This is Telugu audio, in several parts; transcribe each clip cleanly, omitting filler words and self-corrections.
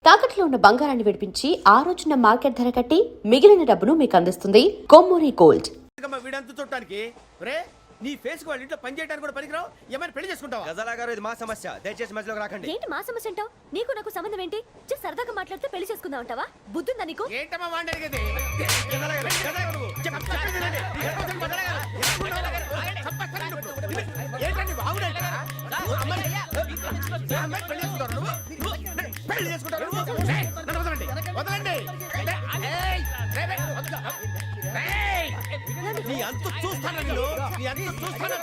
తాకట్లో ఉన్న బంగారాన్ని విడిపించి ఆ రోజున మార్కెట్ ధర కట్టి మిగిలిన డబ్బును మీకు అందిస్తుంది కొమ్మూరి గోల్డ్. వీడంతా చూడటానికి నీ ఫేస్ వాళ్ళ ఇంట్లో పని చేయడానికి కూడా పనికిరావు. ఏమైనా పెళ్లి చేసుకుంటావా? గజాలా గారు, ఇది మా సమస్య, దయచేసి మధ్యలోకి రాకండి. ఏంటి మా సమస్య అంటావు? నీకు నాకు సంబంధం ఏంటి? జస్ట్ సరదాగా మాట్లాడితే పెళ్లి చేసుకుందాం అంటావా? బుద్ధుందా నీకు? ఏంటమ్మా వాడిని అడిగేది? పెళ్లి చేసుకుంటారు. వదలండి. నీ అంత చూస్తాను నీ అంత చూస్తాను.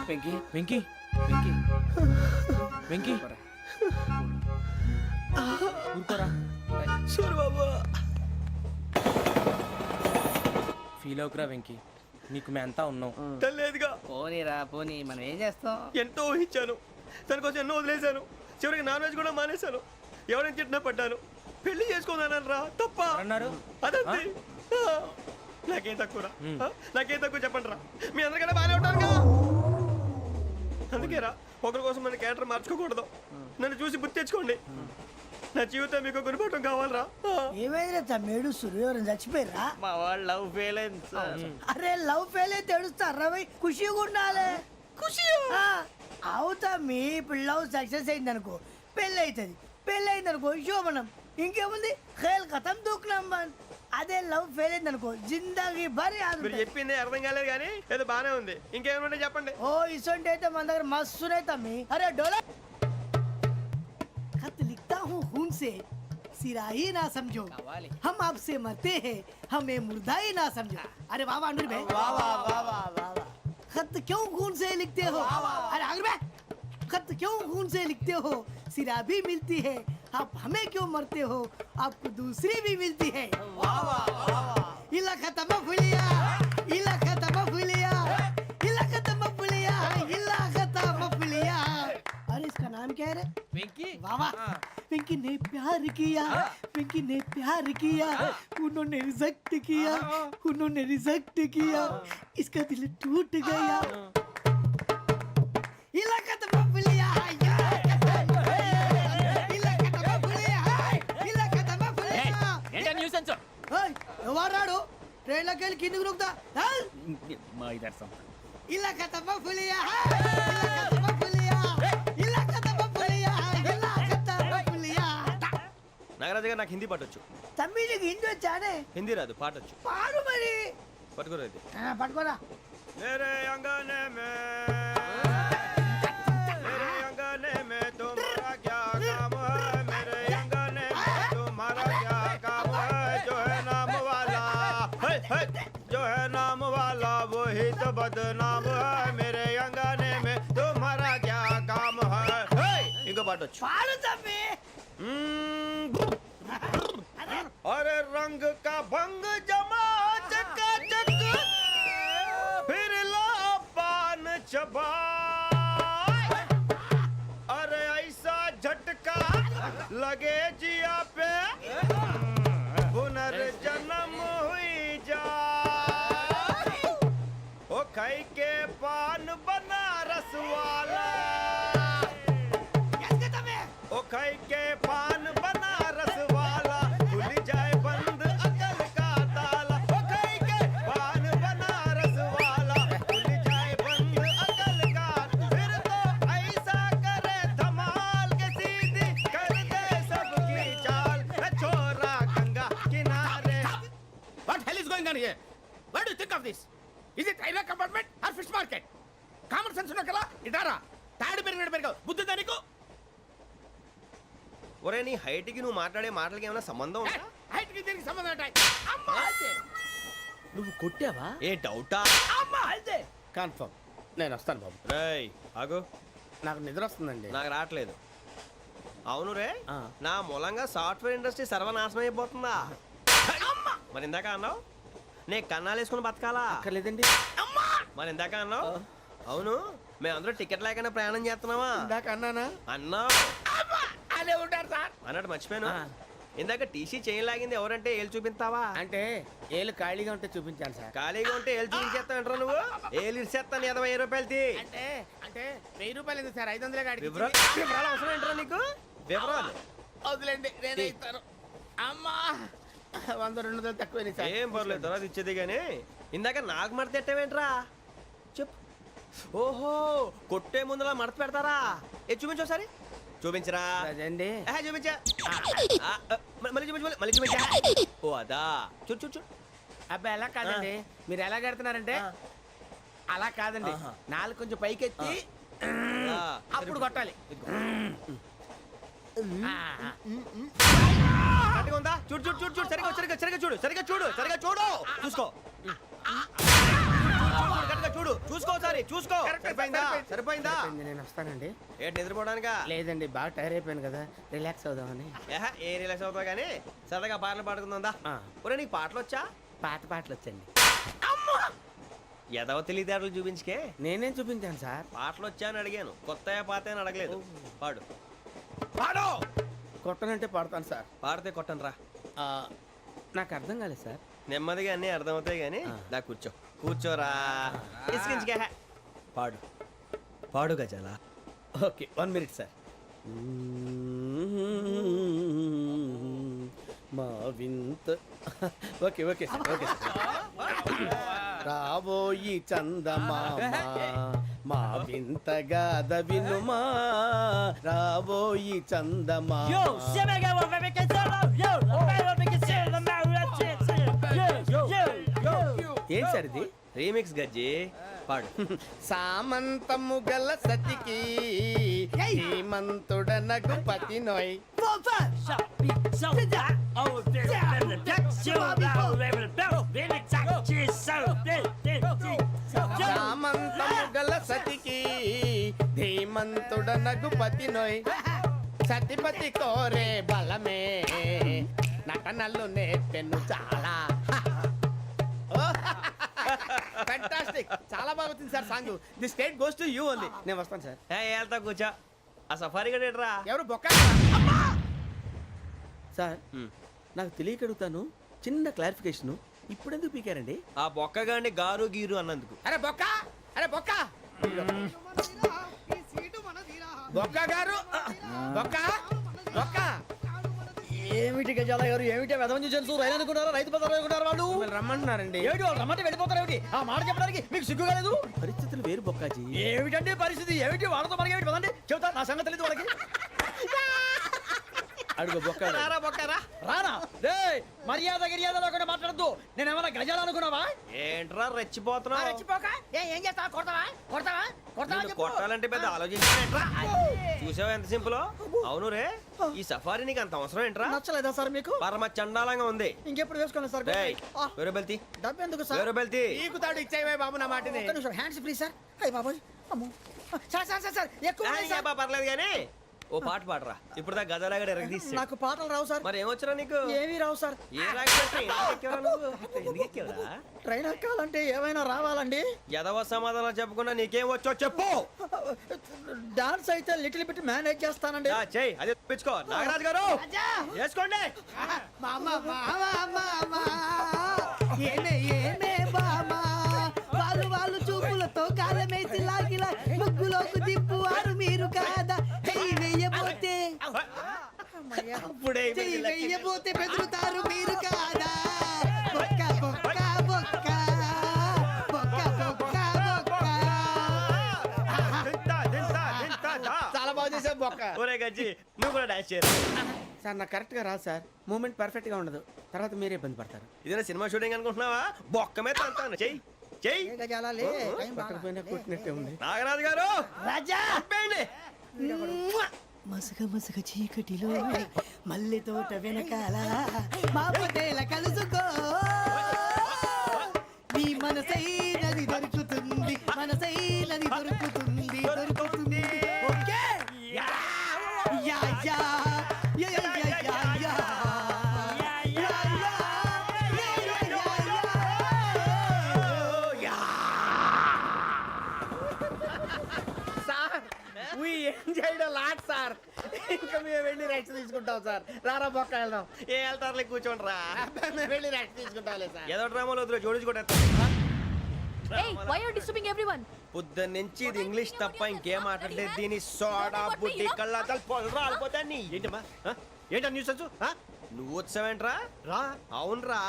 వెంకీ వెంకీ వెంకీ వెంకీ ఊరుకోరా. ఫీల్ అవుకురా వెంకీ, నీకు మేమంతా ఉన్నాం. తెలియదుగా. పోనీరా పోనీ, మనం ఏం చేస్తాం? ఎంతో ఊహించాను, దానికోసం ఎన్నో వదిలేశాను. చివరికి నాన్ వెజ్ కూడా మానేశాను. ఎవరైనా తిట్టినా పడ్డాను. పెళ్లి చేసుకోదానని రా తప్ప అన్నారు. అదంతే. నాకేం తక్కువ నాకేం తక్కువ చెప్పండి రా. మీ అందరికన్నా బాగానే ఉంటారు కదా. అందుకే రా, ఒకరి కోసం మన క్యారెక్టర్ మార్చుకోకూడదు. నన్ను చూసి గుర్తు తెచ్చుకోండి. నా జీవితం మీకు గురిపటం కావాలరా. ఏమైనా తమ్మేడు సూర్యవరం చచ్చిపోయిరా? మా వాళ్ళు లవ్ ఫెయిల్ అయింది. అరే లవ్ ఫెయిల్ అయితే ఏడుస్తారా? ఖుషిగా ఉండాలి. ఖుషి అవుతా. మీ ఇప్పుడు లవ్ సక్సెస్ అయింది అనుకో, పెళ్ళి అవుతుంది. పెళ్ళి అయింది అనుకో శోభనం. ఇంకేముంది, ఖేల్ కథం దూకునాం బాన్. అదే లవ్ ఫెయిల్ అయింది అనుకో జిందాగీ భారీ. మీరు చెప్పింది అర్థం కాలేదు కానీ ఏదో బానే ఉంది. ఇంకేమైనా చెప్పండి. ఓ ఇసొంటి అయితే మన దగ్గర మస్తునే తమ్మి. అరే డోలా खत लिखता हूँ खून से, सिरा ही ना समझो, हम आपसे मरते हैं, हमें मुर्दा ही ना समझो. अरे वाह वाह अनुर भाई, वाह वाह वाह वाह वाह. खत क्यों खून से लिखते हो? अरे अनुर भाई, खत क्यों खून से लिखते हो? सिरा भी मिलती है, आप हमें क्यों मरते हो? आपको दूसरी भी मिलती है. वाह वाह वाह. इला खत्म फुलिया, इला खत्म फुलिया, इला खत्म फुलिया, इला खत्म फुलिया. अरे इसका नाम क्या है रे? వెంకీ. वाह वाह. पिंकी ने प्यार किया, पिंकी ने प्यार किया, उन्होंने रिजेक्ट किया, उन्होंने रिजेक्ट किया, इसका दिल टूट गया. इलाका तो बबलिया है, इलाका तो बबलिया है, इलाका तो बबलिया. ఏంటా న్యూసెన్స్? ओए ఎవరాడు ట్రైన్ లోకి వెళ్ళి కిందికి రుకుతా? మా ఇదర్సం. इलाका तो बबलिया है, इलाका तो बबलिया, इलाका तो बबलिया, इलाका तो बबलिया. నాగరాజు గారు, నాకు హిందీ పాటొచ్చు. తమ్మి నీకు హిందీ వచ్చానే? హిందీ రాదు, పాటొచ్చు. పాడు మరి. పట్టుకోలేదు. పట్టుకోరా. मेरे अंगने में, मेरे अंगने में तुम्हारा क्या काम है? मेरे अंगने में तुम्हारा क्या काम है? जो है नाम वाला, जो है नाम वाला वही तो बदनाम है. मेरे अंगने में तुम्हारा क्या काम है? इनको बाटो. పాడు తమ్మి. अरे रंग का भंग जमा चकाचक, फिर ला पान चबा. अरे ऐसा झटका लगे जिया पे, पुनर्जन्म हुई जा. ओ खाई के पान बनारस वाला, ओ खाई के पान बनारस वाला, खुल जाए बंद अकल का ताला. ओ खाई के पान बनारस वाला, खुल जाए बंद अकल का. फिर तो ऐसा करे धमाल के सीधी कर दे सबकी चाल. छोरा गंगा किनारे. What hell is going on here? What do you think of this? Is it railway compartment or fish market? Common sense ఉన్న కదా ఇటారా. తాడు పెరిగావు బుద్ధి దానికి. ఒరే, నీ హైట్ కి నువ్వు మాట్లాడే మాటలకి ఏమైనా సంబంధం ఉందా? హైట్ కి దీనికి సంబంధం ఉంటాయి. అమ్మా నువ్వు కొట్టావా? ఏ డౌటా? అమ్మా అయితే కన్ఫర్మ్. నేను వస్తాను బాబు. రేయ్ ఆగు, నాకు నిద్ర వస్తుందండి. నాకు రావట్లేదు. అవును రే, నా మూలంగా సాఫ్ట్వేర్ ఇండస్ట్రీ సర్వనాశనం అయిపోతుందా? మరి ఇందాక అన్నావు నే కన్నాలు వేసుకుని బతకాలా? అక్కర్లేదండి. మరి ఇందాక అన్నావు అవును మేమందరూ టికెట్ లేకుండా ప్రయాణం చేస్తున్నావా? ఇందాక అన్నానా? అన్నావు. బాగానే ఉంటారు సార్. అన్నట్టు మర్చిపోయాను. ఆ. ఇందాక టీసీ చేయి లాగింది ఎవరంటే ఏళ్ళు చూపిస్తావా? అంటే ఏళ్ళు ఖాళీగా ఉంటే చూపించాలి సార్. ఖాళీగా ఉంటే ఏళ్ళు చూపించేస్తావు నువ్వు. ఏళ్ళు ఇచ్చేస్తాను 20 రూపాయలు తీ. అంటే అంటే 1000 రూపాయలు ఎందుకు సార్? 500 కాడికి వివరాలు అవసరం ఏంట్రా నీకు? వివరాలు వదిలేండి, నేనే ఇస్తాను. అమ్మా 100-200 తక్కువ సార్. ఏం పర్లేదు, తర్వాత ఇచ్చేది కానీ ఇందాక నాకు మడత ఎట్టవేంట్రా చెప్పు. ఓహో, కొట్టే ముందులా మడత పెడతారా? ఏ చూపించు ఒకసారి. చూపించరా. అదండి. చూపించా. మళ్ళీ చూపించు, మళ్ళీ చూపించా. ఓ అదా, చూడు చూడు చూడు. అబ్బాయి ఎలా కాదండి, మీరు ఎలా కడుతున్నారంటే అలా కాదండి. నాలుగు కొంచెం పైకెత్తి అప్పుడు కొట్టాలి. కరెక్ట్గా ఉందా? చూడు చూడు చూడు చూడు. సరిగా సరిగా సరిగా చూడు, సరిగా చూడు, సరిగా చూడు. చూసుకో, కరెక్ట్గా చూడు. చూసుకో ఒకసారి, చూసుకో. సరిపోయిందా? సరిపోయిందా? నేను వస్తానండి. ఏంటి నిద్రపోవడానికా? లేదండి, బాగా టైర్ అయిపోయాను కదా, రిలాక్స్ అవుదామని. ఏ రిలాక్స్ అవుతావు కానీ సరదాగా పాటలు పాడుకుందా? ఒరే నీకు పాటలు వచ్చా? పాత పాటలు వచ్చండి. ఎదవ తెలివితేటలు చూపించుకే. నేనేం చూపించాను సార్? పాటలు వచ్చా అని అడిగాను, కొత్త పాత అని అడగలేదు. పాడు పాడు. కొట్టనంటే పడతాను సార్. పాడితే కొట్టను రా. నాకు అర్థం కాలేదు సార్. నెమ్మదిగా అన్నీ అర్థమవుతాయి కానీ దా కూర్చో. కూర్చోరా. ఇసుకించుకే. పాడు పాడు గజాల. Okay, 1 minute sir. మా వింత. Okay okay sir, okay sir. రాబోయి చందమామ మా వింతగాథ వినుమా, రాబోయి చందమామ. ఏంటి సార్ ఇది? రీమిక్స్ గజ్జి. పాడు. సామంతము గల సతికి హేమంతుడనగు పతి నోయ్. సామంతము గల సతికి ధీమంతుడనగు పతి నోయ్. సతిపతి కోరే బలమే నటనలు నేర్పెను చాలా. ఫ్యాంటాస్టిక్, చాలా బాగా వచ్చింది sir song. The state goes to you only. నేను వస్తాను సార్. వెళ్తా కూర్చో. ఆ సఫారీ గడేట్రా. ఎవరు బొక్క సార్? నాకు తెలియక అడుగుతాను, చిన్న క్లారిఫికేషన్. ఇప్పుడు ఎందుకు పీకారండి? ఆ బొక్కగాండి గారు గీరు అన్నందుకు. అరే బొక్క, అరే బొక్క, బొక్క గారు, బొక్క బొక్క. ఏమిటి గజాల గారు, ఏమిటి వెదవం చూసాను రైలు అనుకున్నారా, రైతు బజార్ అనుకున్నారు వాళ్ళు? మిమ్మల్ని రమ్మంటున్నారండి. ఏమిటి వాళ్ళు రమ్మంటే వెళ్ళిపోతారు? ఏమిటి ఆ మాట చెప్పడానికి మీకు సిగ్గు కాలేదు? పరిస్థితులు వేరు బొక్కాజీ. ఏమిటండి పరిస్థితి? ఏమిటి వాళ్ళతో మనకి ఏమిటి పదండి చెబుతా, నా సంగతి తెలియదు వాళ్ళకి. అడుగు బొక్క. రారా బొక్కరా. రానా రే, మర్యాద గిర్యాద లేకుండా మాట్లాడద్దు. నేను ఏమన్నా గజాలు అనుకున్నావా? ఏంట్రా రెచ్చిపోతున్నావు? రెచ్చిపోక ఏం చేస్తావా? కొడతావా కొడతావా కొడతావా నిన్ను చెప్పు. కొట్టాలంటే పెద్ద ఆలోచించానేంట్రా. చూసావా ఎంత సింపుల్? అవును రే, ఈ సఫారీ నీకు అంత అవసరం ఏంట్రా? నచ్చలేదా సార్ మీకు? పరమ చండాలంగా ఉంది. ఇంకెప్పుడు వేసుకోండి సార్. వేరే బెల్తి, డబ్బు ఎందుకు సార్? వేరే బెల్తి. నీకు తాడు ఇచ్చేవే బాబు నా మాటని. ఒక్క నిమిషం, హ్యాండ్స్ ఫ్రీ సార్. అయ్య బాబోయ్, అమ్మో. సార్ సార్ సార్ సార్ ఎక్కువ ఉన్నాయి సార్. పర్లేదు కానీ ఓ పాట పాడరా. ఇప్పుడు దా గదలాగడ ఎరగదీసి. నాకు పాటలు రావు సార్. మరి ఏమొచ్చరా నీకు? ఏమీ రావు సార్. ఏ రాకపోతే ఎందుకు ఎక్కేవరా? ట్రైన్ ఎక్కాలంటే ఏమైనా రావాలండి? ఎదవ సమాధానం చెప్పకుండా నీకేం వచ్చో చెప్పు. డాన్స్ అయితే లిటిల్ బిట్ మేనేజ్ చేస్తానండి. చెయ్యి, అదే తెప్పించుకో. నాగరాజు గారు వేసుకోండి. మామ మామ మామ ఏమే ఏమే బామా, వాళ్ళు వాళ్ళు చూపులతో కాలమేసి లాగిలా ముగ్గులోకి దింపువారు మీరు కాదా? చెయ్యి వెయ్యబోతే చెయ్యి వెయ్యబోతే బెదురుతారు మీరు కాదా? బొక్క బొక్క బొక్క బొక్క బొక్క బొక్క. చాలా బాగా చేసావు బొక్క. ఒరే గజ్జి, నువ్వు కూడా డాన్స్ చేయరు. సార్ నాకు కరెక్ట్ గా రాదు సార్. మూమెంట్ పర్ఫెక్ట్ గా ఉండదు, తర్వాత మీరే ఇబ్బంది పడతారు. ఇదేనా సినిమా షూటింగ్ అనుకుంటున్నావా? బొక్క మీద తంతాను. చెయ్యి చెయ్యి. ఏ గజాలాలే, టైం బాగా. పట్టకపోయినా కొట్టినట్టే ఉంది. నాగరాజు గారు రాజా చెప్పండి. మసగ మసగ చీకటిలో మల్లె తోట వెనకాల మా పటేల కలుసుకో, నీ మనసైనది దొరుకుతుంది, మనసైనది దొరుకుతుంది, దొరుకుతుంది. Okay yeah yeah yeah yeah yeah yeah yeah. Sir we enjoyed a lot sir. ఇంకా మేము వెళ్ళి రెస్ట్ తీసుకుంటాం సార్. రారా బొక్క వెళ్దాం. ఏ వెళ్తారులే కూర్చోండి రా. అబ్బాయి, మేము వెళ్ళి రెస్ట్ తీసుకుంటాంలే సార్. ఏదో డ్రామాలో వద్దు జోడించుకోవడం. Hey, why are you disturbing everyone? పొద్దున్న నుంచి ఇది ఇంగ్లీష్ తప్ప ఇంకేం మాట్లాడలేదు. దీని సోడా బుడ్డి కళ్ళ పొలం రాలిపోతాన్ని. ఏంటమ్మా ఏంటా న్యూస్ వచ్చు? నువ్వు వచ్చావేంట్రా? రా. అవునరా,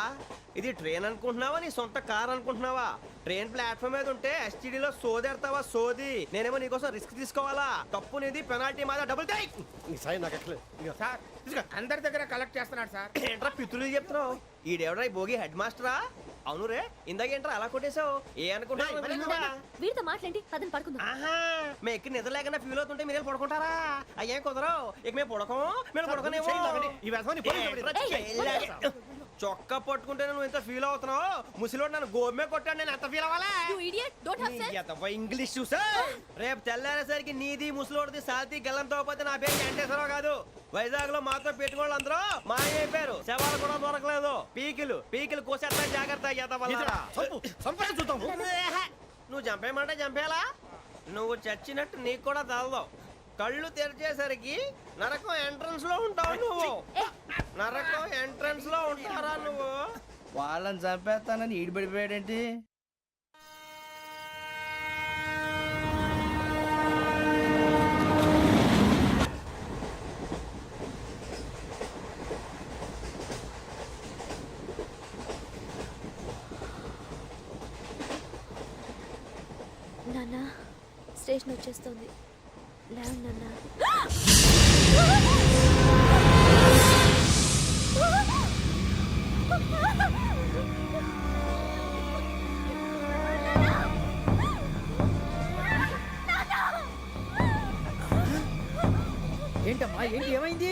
ఇది ట్రైన్ అనుకుంటున్నావా నీ సొంత కార్ అనుకుంటున్నావా? ట్రైన్ ప్లాట్ఫామ్ మీద ఉంటే ఎస్టీడీలో సోదేడతావా సోది. నేనేమో నీకోసం రిస్క్ తీసుకోవాలా? తప్పు నీది, పెనాల్టీ మాదా, డబుల్ టై. సాయి నాకు ఎక్కలేదు. సార్ తీసుకో. అందరి దగ్గర కలెక్ట్ చేస్తున్నాడు సార్. ఏంట్రా పితులు చెప్తున్నావు? ఈడెవడ్రా ఈ భోగి హెడ్ మాస్టరా? అవును రే, ఇందాకేంట్రా అలా కొట్టేశావు? ఏ అనుకుంటున్నావు? వీరితో మాట్లాడి పదని పడుకుందాం. ఆహా, మేము ఎక్కి నిద్ర లేకుండా ఫీల్ అవుతుంటే మీరు పడుకుంటారా? అయ్యేం కుదరవు. ఇక మేము పడుకోము, మేము పడుకోనేమో. చొక్కా పట్టుకుంటే నువ్వు ఎంత ఫీల్ అవుతున్నావు? ముసిలోడు నన్ను గోమే కొట్టాడు, నేను ఎంత ఫీల్ అవ్వాలా? You idiot, don't have sense. English చూసా? రేపు తెల్లారేసరికి నీది ముసలోడిది సాల్తీ గల్లంతో పోతే నా పేరు వెంకటేశ్వరరావు కాదు. వైజాగ్ లో మాతో పెట్టుకోళ్ళు అందరూ మాయైపోయారు. శవాలు కూడా దొరకలేదు. పీకిలు కోసేస్తా, జాగ్రత్త. నువ్వు చంపేయమంటే చంపేలా? నువ్వు చచ్చినట్టు నీకు కూడా తగదు. కళ్ళు తెరిచేసరికి నరకం ఎంట్రన్స్ లో ఉంటావు నువ్వు. నరకం ఎంట్రన్స్ లో ఉంటారా నువ్వు? వాళ్ళని చంపేస్తానని ఈడిపడిపోయాడేంటి? నాన్న, స్టేషన్ వచ్చేస్తుంది. లేవు నాన్న. ఏంటమ్మా ఏంటి ఏమైంది?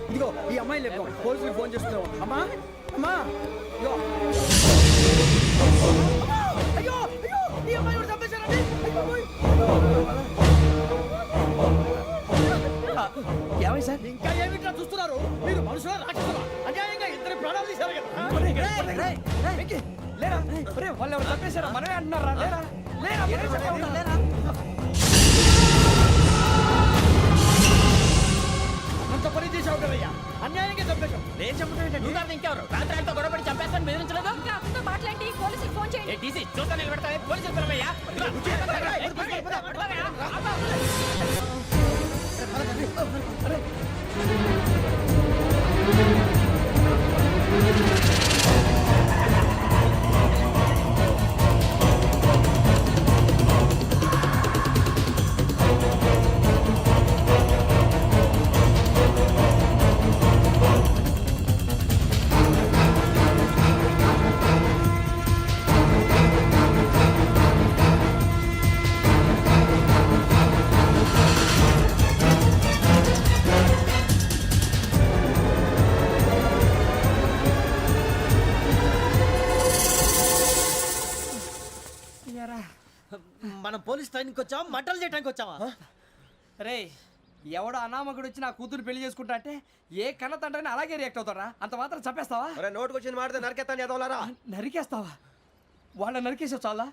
ఇదిగో ఈ అమ్మాయి లేపు పోలీసులకు ఫోన్ చేస్తున్నావు. అమ్మా అమ్మా ఇదిగో. అయ్యో అయ్యో ఈ అమ్మాయి కూడా చంపేశారండి. ఏమై సార్? ఇంకా ఏమిట్లా చూస్తున్నారు? మీరు మనుషుల రాక్షసులా? అన్యాయంగా ఇద్దరు ప్రాణాలు తీశారు కదా. లేరా వాళ్ళు ఎవరు చంపేశారా? మనమే అంటున్నారా? లేరా అంత పని చేసావు కదయ్యా, అన్యాయంగా చంపేశావు. నేను చెప్పడం ఇంకెవరు రాత్రి గొడవపడి చంపేస్తాను బెదిరించలేదు. ఇంకా అతనితో మాట్లాడి పోలీసులకు ఫోన్ చేయండి. టీసీ చూస్తా నిలబెడతా పోలీసులు పిలవయ్యా. మనం పోలీస్ ట్రైనింగ్ వచ్చావా మంటలు చేయడానికి వచ్చావా? రే ఎవడో అనామకుడు వచ్చి నా కూతురు పెళ్లి చేసుకుంటా అంటే ఏ కన్న తండ్రిని అలాగే రియాక్ట్ అవుతారా? అంత మాత్రం చంపేస్తావా? నోటుకు వచ్చింది మాడితే నరకెత్తాను చదవాలరా. నరికేస్తావా? వాళ్ళని నరికేసావు చాలా,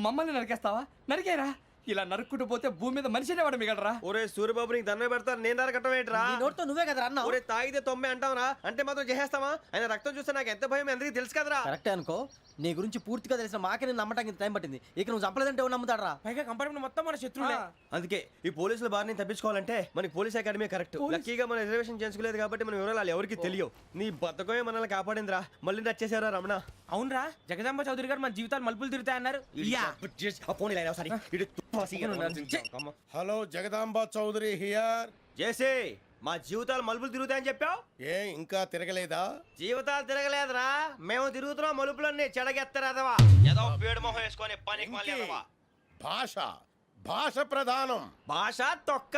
మమ్మల్ని నరికేస్తావా? నరికేరా. ఇలా నరుక్కుంటూ పోతే భూమి మీద మనిషినే వాడు మిగలరా. ఒరే సూర్యబాబు నీకు దండ పెడతాను, నేను నరకటం ఏంట్రా? నోటితో నువ్వే కదా అన్నా. ఒరే తాగితే 90 అంటావరా? అంటే మాత్రం చేసేస్తావా? ఆయన రక్తం చూస్తే నాకు ఎంత భయం అందరికీ తెలుసు కదరా. కరెక్టే అనుకో. నీ గురించి పూర్తిగా తెలిసిన మాకే నేను నమ్మటానికి టైం పట్టింది. ఇక నువ్వు చంపలేదంటే ఎవరు నమ్ముతాడరా? పైగా కంపార్ట్మెంట్ మొత్తం మన శత్రువులే. అందుకే ఈ పోలీసుల బారిని తప్పించుకోవాలంటే మనకి పోలీస్ అకాడమీ కరెక్ట్. లక్కీగా మనం రిజర్వేషన్ చేసుకోలేదు కాబట్టి మన వివరాలు ఎవరికి తెలియవు. నీ బతకమే మనల్ని కాపాడిందిరా. మళ్ళీ వచ్చేసారా రమణ? అవునరా, జగదాంబ చౌదరి గారు మన జీవితాలు మలుపులు తిరుగుతాయన్నారు. Hello Jagadamba Chaudhary here. చేసే మా జీవితాలు మలుపులు తిరుగుతాయని చెప్పావు. ఏ ఇంకా తిరగలేదా? జీవితాలు తిరగలేదురా, మేము తిరుగుతున్నాం మలుపులన్నీ. చెడగెత్తరాదవా ఏదో పేడు మొహం వేసుకొని పనికి మళ్ళీ భాష భాష ప్రధానం. భాష తొక్క.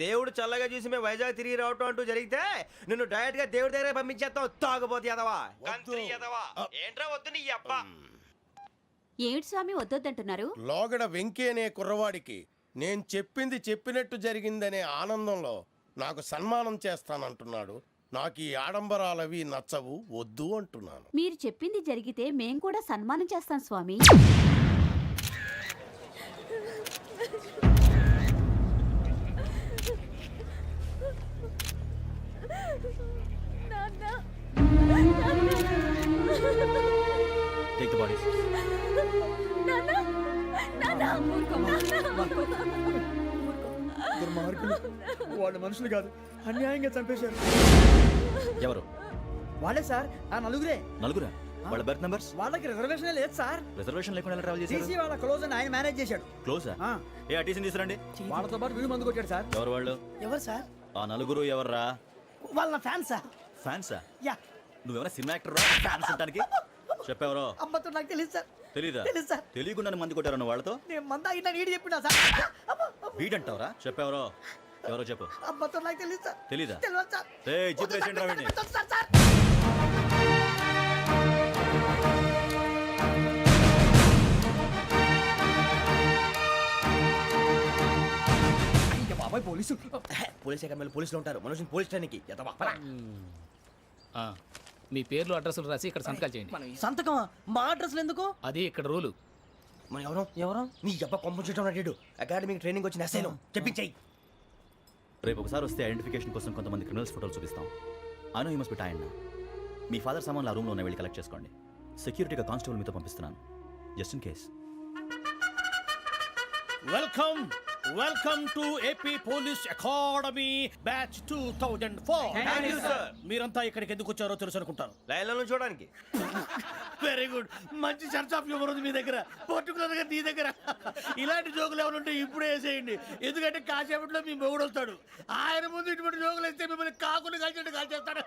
దేవుడు చల్లగా చూసి మేము వైజాగ్ తిరిగి రావటం అంటూ జరిగితే నిన్ను డైరెక్ట్ గా దేవుడి దగ్గర పంపించేస్తాం. తాగబోతు ఎదవా, కంత్రి ఎదవా. ఏంట్రా వద్దు నీ అబ్బా. ఏమిటి స్వామి వద్దొద్దంటున్నారు? లోగడ వెంకీ అనే కుర్రవాడికి నేను చెప్పింది చెప్పినట్టు జరిగిందనే ఆనందంలో నాకు సన్మానం చేస్తానంటున్నాడు. నాకు ఈ ఆడంబరాలవి నచ్చవు, వద్దు అంటున్నాను. మీరు చెప్పింది జరిగితే మేం కూడా సన్మానం చేస్తాం స్వామి. వాళ్ళు మనుషులు కాదు, అన్యాయంగా చంపేశారు. ఎవరు? వాళ్ళే సార్, ఆ నలుగురే. నలుగురా? వాళ్ళ బర్త్ నంబర్స్? వాళ్ళకి రిజర్వేషన్ లేదు సార్. రిజర్వేషన్ లేకుండా ఎలా ట్రావెల్ చేశారు? టీసీ వాళ్ళ క్లోజ్ అని ఆయన మేనేజ్ చేశాడు. క్లోజా? ఆ. ఏ ఆ టీసీని తీసుకురండి. వాళ్ళతో పాటు వీడు మందు కొట్టాడు సార్. ఎవరు వాళ్ళు? ఎవరు సార్? ఆ నలుగురు ఎవర్రా? వాళ్ళ ఫ్యాన్ సార్. ఫ్యాన్సా? యా. నువ్వెవరా సినిమా యాక్టర్ రా ఫ్యాన్స్ అంటానికి? చెప్పెవరో? అమ్మతో నాకు తెలియదు సార్. తెలీదా? తెలీదు సార్. తెలియకుండా మంది కొట్టారన్న వాళ్ళతో? నేను మంద అయినా నీడి చెప్పినా సార్. వీడంటావరా? చెప్పెవరో? ఎవరో చెప్పు. అమ్మతో నాకు తెలియదు సార్. తెలీదా? తెలియదు సార్. ఏయ్ జీప్ రేసేంట్రా వీడిని. Sir sir. బాబాయ్ పోలీసు. పోలీస్ అకాడమీలో పోలీసులు ఉంటారు, మనుషులు పోలీస్ ట్రైన్కి మీ పేర్లు అడ్రస్లు రాసి ఇక్కడ సంతకాలు చేయండి. సంతకమా? మా అడ్రస్లు ఎందుకు? అది ఇక్కడ రూలు. మనం ఎవరు నీ అబ్బా పంపించడం అడిగాడు. అకాడమిక్ ట్రైనింగ్ వచ్చిన అసైలం చెప్పించాయి. రేపు ఒకసారి వస్తే ఐడెంటిఫికేషన్ కోసం కొంతమంది క్రిమినల్స్ ఫోటోలు చూపిస్తాం. I know you must be tired now. Me father సామాన్లు ఆ రూమ్లో ఉన్న వెళ్ళి కలెక్ట్ చేసుకోండి. సెక్యూరిటీగా కానిస్టేబుల్ మీతో పంపిస్తున్నాను, just in case. Welcome to AP police academy batch 2004. మీరంతా ఇక్కడికి ఎందుకు వచ్చారో తెలుసు అనుకుంటాను. లైన్లో చూడడానికి. వెరీ గుడ్, మంచి సెన్స్ ఆఫ్ హ్యూమర్ ఉంది మీ దగ్గర, పర్టికులర్ గా నీ దగ్గర. ఇలాంటి జోకులు ఏమైనా ఉంటే ఇప్పుడే వేసేయండి, ఎందుకంటే కాసేపట్లో మీ మొగుడు వస్తాడు. ఆయన ముందు ఇటువంటి జోకులు వేస్తే మిమ్మల్ని కాకుని కాల్చేట్టు కాల్చేస్తాడు.